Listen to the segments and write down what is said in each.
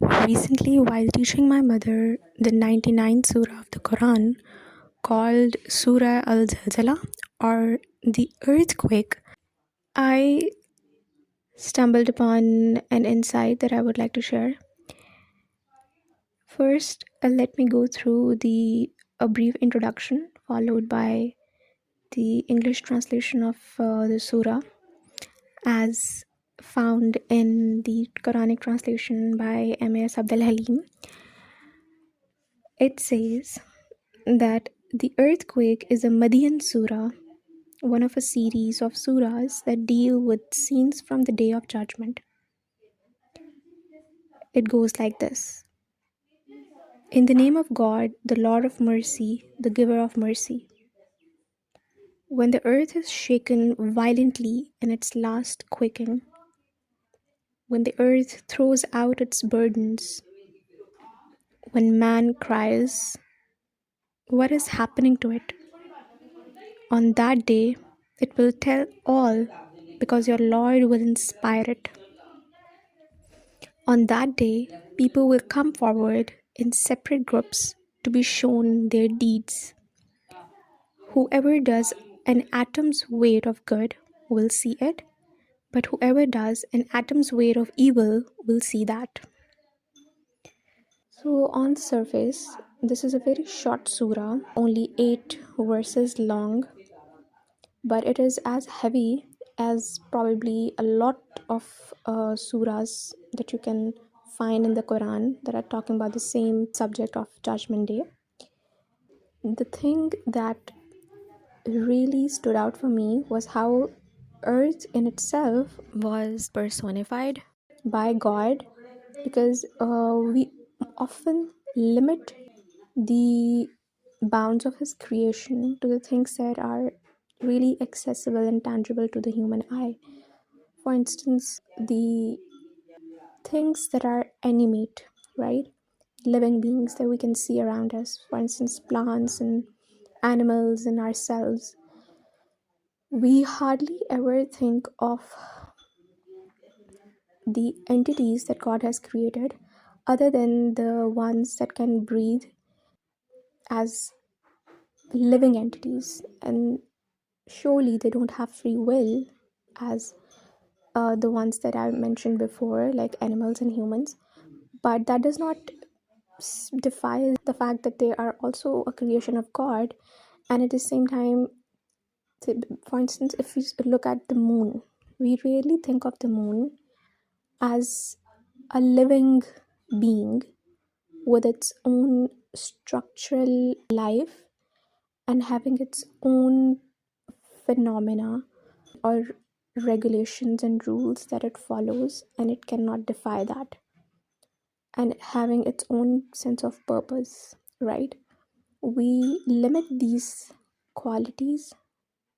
Recently, while teaching my mother the 99th Surah of the Quran, called Surah Al-Zalzalah or the earthquake, I stumbled upon an insight that I would like to share. First, let me go through a brief introduction, followed by the English translation of the surah as found in the Quranic translation by M.A.S. Abdul Halim. It says that the earthquake is a Madian surah, one of a series of surahs that deal with scenes from the Day of Judgment. It goes like this. In the name of God, the Lord of mercy, the giver of mercy. When the earth is shaken violently in its last quaking, when the earth throws out its burdens, when man cries, what is happening to it? On that day, it will tell all because your Lord will inspire it. On that day, people will come forward in separate groups to be shown their deeds. Whoever does an atom's weight of good will see it, but whoever does an atom's weight of evil will see that. So, on the surface, this is a very short surah, only 8 verses long, but it is as heavy as probably a lot of surahs that you can find in the Quran that are talking about the same subject of Judgment Day. The thing that really stood out for me was how earth in itself was personified by God, because we often limit the bounds of his creation to the things that are really accessible and tangible to the human eye. For instance, the things that are animate, right? Living beings that we can see around us, for instance, plants and animals and ourselves. We hardly ever think of the entities that God has created other than the ones that can breathe as living entities, and surely they don't have free will as the ones that I mentioned before, like animals and humans. But that does not defy the fact that they are also a creation of God. And at the same time, for instance, if we look at the moon, we rarely think of the moon as a living being with its own structural life and having its own phenomena or regulations and rules that it follows, and it cannot defy that, and having its own sense of purpose, right? We limit these qualities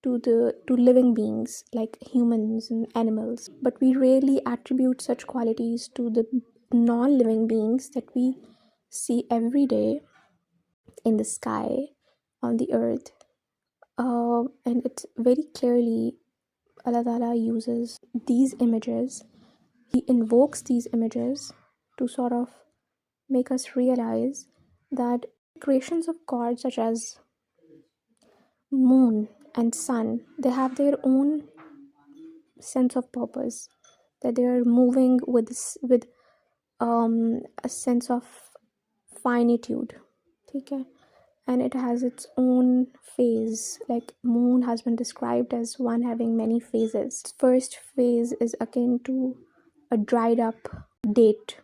to living beings like humans and animals, but we rarely attribute such qualities to the non-living beings that we see every day in the sky, on the earth. And it's very clearly Allah Ta'ala uses these images, He invokes these images to sort of make us realize that creations of God, such as moon and sun, they have their own sense of purpose, that they are moving with a sense of finitude. Okay? And it has its own phase. Like moon has been described as one having many phases. First phase is akin to a dried up date,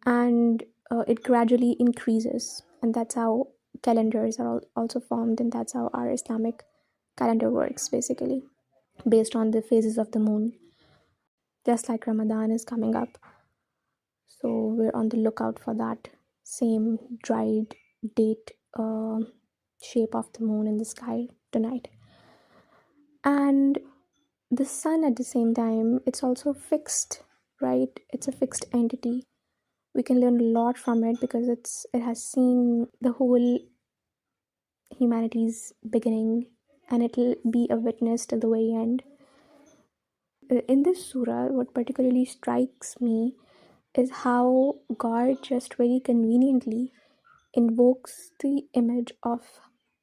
and it gradually increases, and that's how calendars are also formed, and that's how our Islamic calendar works, basically based on the phases of the moon. Just like Ramadan is coming up, so we're on the lookout for that same dried date shape of the moon in the sky tonight. And the sun, at the same time, it's also fixed, right? It's a fixed entity. We can learn a lot from it because it has seen the whole humanity's beginning, and it'll be a witness till the very end. In this surah, what particularly strikes me is how God just very conveniently invokes the image of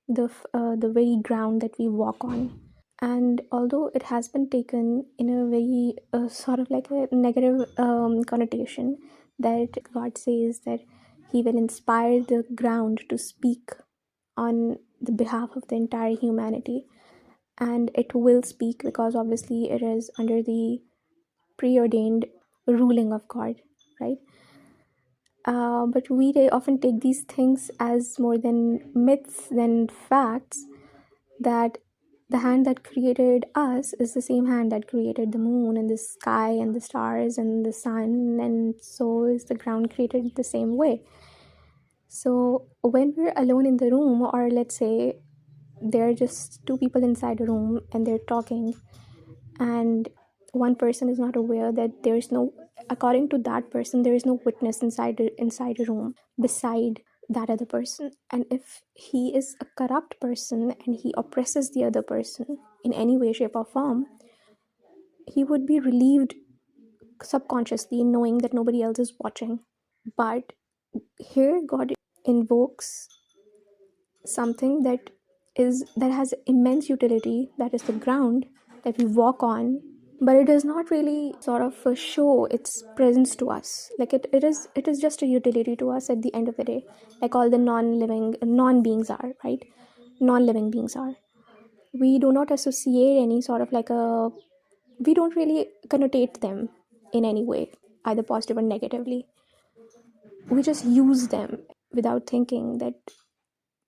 the very ground that we walk on. And although it has been taken in a very sort of like a negative connotation, that God says that He will inspire the ground to speak on the behalf of the entire humanity, and it will speak because obviously it is under the preordained ruling of God, right? But we often take these things as more than myths than facts, that the hand that created us is the same hand that created the moon and the sky and the stars and the sun, and so is the ground created the same way. So when we're alone in the room, or let's say there are just two people inside a room and they're talking, and one person is not aware that there is no, according to that person, there is no witness inside a room beside that other person. And if he is a corrupt person and he oppresses the other person in any way, shape, or form, he would be relieved subconsciously knowing that nobody else is watching. But here God invokes something that has immense utility, that is the ground that we walk on, but it does not really sort of show its presence to us. Like it is just a utility to us at the end of the day, like all the non-beings are, right? Non-living beings are. We do not associate any sort of like a, we don't really connotate them in any way, either positive or negatively. We just use them without thinking that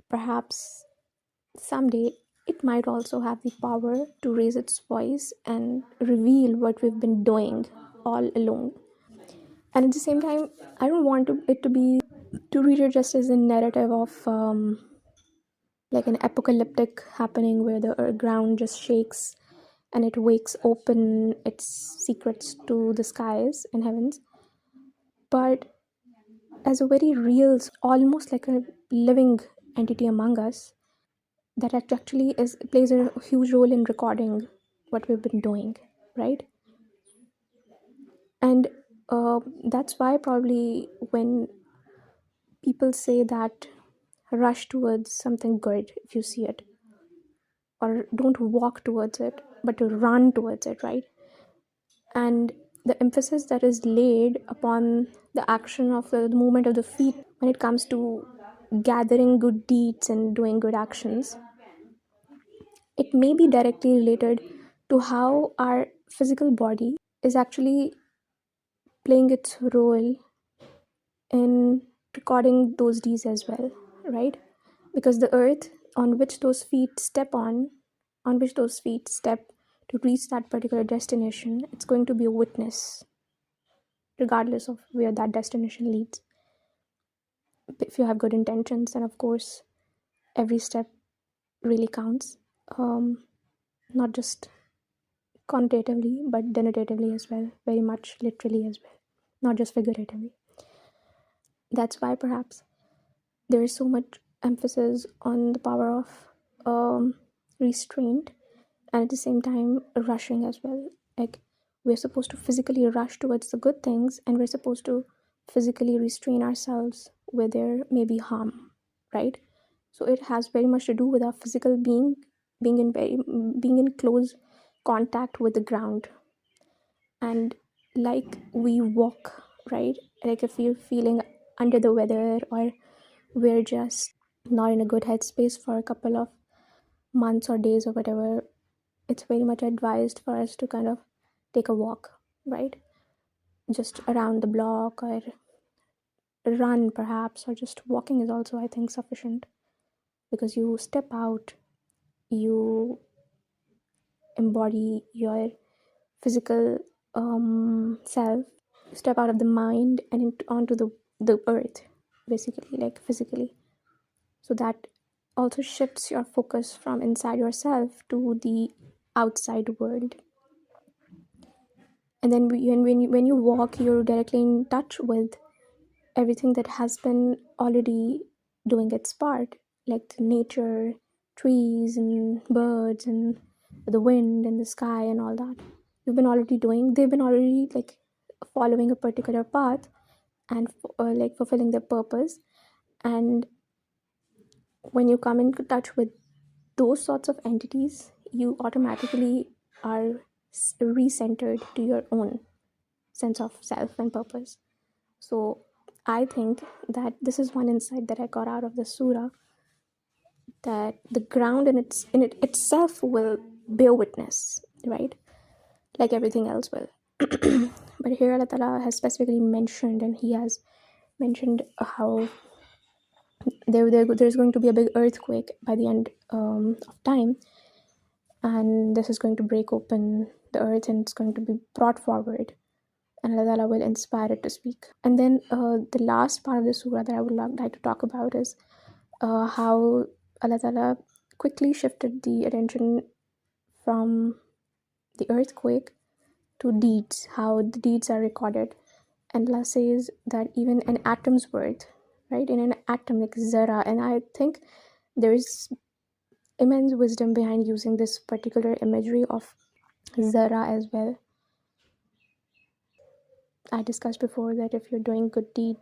perhaps someday it might also have the power to raise its voice and reveal what we've been doing all along. And at the same time, I don't want it to be to read it just as a narrative of like an apocalyptic happening where the ground just shakes and it wakes open its secrets to the skies and heavens, but as a very real, almost like a living entity among us, that actually plays a huge role in recording what we've been doing, right? And that's why probably when people say that rush towards something good if you see it, or don't walk towards it but to run towards it, right? And the emphasis that is laid upon the action of the movement of the feet when it comes to gathering good deeds and doing good actions, it may be directly related to how our physical body is actually playing its role in recording those deeds as well, right? Because the earth on which those feet step on which those feet step to reach that particular destination, it's going to be a witness regardless of where that destination leads. If you have good intentions, then of course every step really counts, not just quantitatively but denotatively as well, very much literally as well, not just figuratively. That's why perhaps there is so much emphasis on the power of restraint, and at the same time rushing as well. Like we're supposed to physically rush towards the good things, and we're supposed to physically restrain ourselves where there may be harm, right? So it has very much to do with our physical being in close contact with the ground. And like we walk, right? Like if you're feeling under the weather, or we're just not in a good headspace for a couple of months or days or whatever, it's very much advised for us to kind of take a walk, right? Just around the block, or run perhaps, or just walking is also, I think, sufficient, because you step out, you embody your physical self, step out of the mind and onto the earth, basically, like physically. So that also shifts your focus from inside yourself to the outside world. And then when you walk, you're directly in touch with everything that has been already doing its part, like the nature, trees and birds and the wind and the sky and all that. They've been already like following a particular path, and like fulfilling their purpose. And when you come into touch with those sorts of entities, you automatically are recentered to your own sense of self and purpose. So I think that this is one insight that I got out of the surah, that the ground in it itself will bear witness, right? Like everything else will. But here Allah Ta'ala has specifically mentioned, and He has mentioned how there's going to be a big earthquake by the end of time, and this is going to break open the earth and it's going to be brought forward, and Allah Ta'ala will inspire it to speak. And then the last part of the surah that I would like to talk about is how Allah Ta'ala quickly shifted the attention from the earthquake to deeds, how the deeds are recorded. And Allah says that even an atom's worth, right, in an atom like zara, and I think there is immense wisdom behind using this particular imagery of zara as well. I discussed before that if you're doing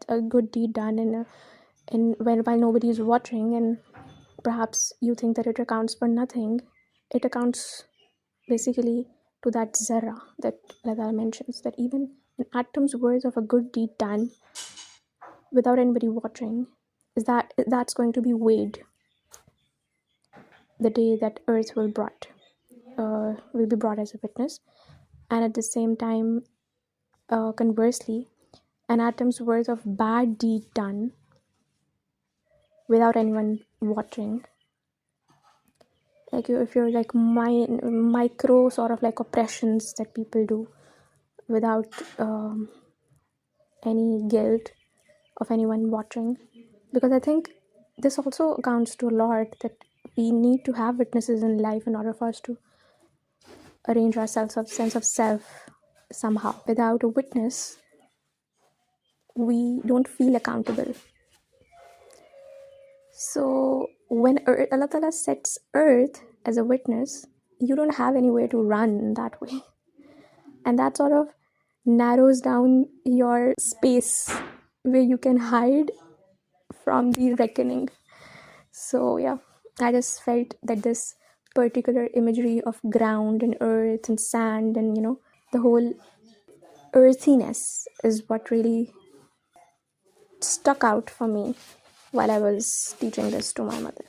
a good deed done while nobody is watching, and perhaps you think that it accounts for nothing, it accounts basically to that zara that Allah mentions, that even an atom's worth of a good deed done without anybody watching that's going to be weighed the day that earth will be brought as a witness. And at the same time, conversely, an atom's worth of bad deed done without anyone watching, like if you're like micro sort of like oppressions that people do without any guilt of anyone watching. Because I think this also accounts to a lot, that we need to have witnesses in life in order for us to arrange our sense of self somehow. Without a witness, we don't feel accountable. So when Allah Ta'ala sets earth as a witness, you don't have anywhere to run that way. And that sort of narrows down your space where you can hide from the reckoning. So yeah, I just felt that this particular imagery of ground and earth and sand and the whole earthiness is what really stuck out for me while I was teaching this to my mother.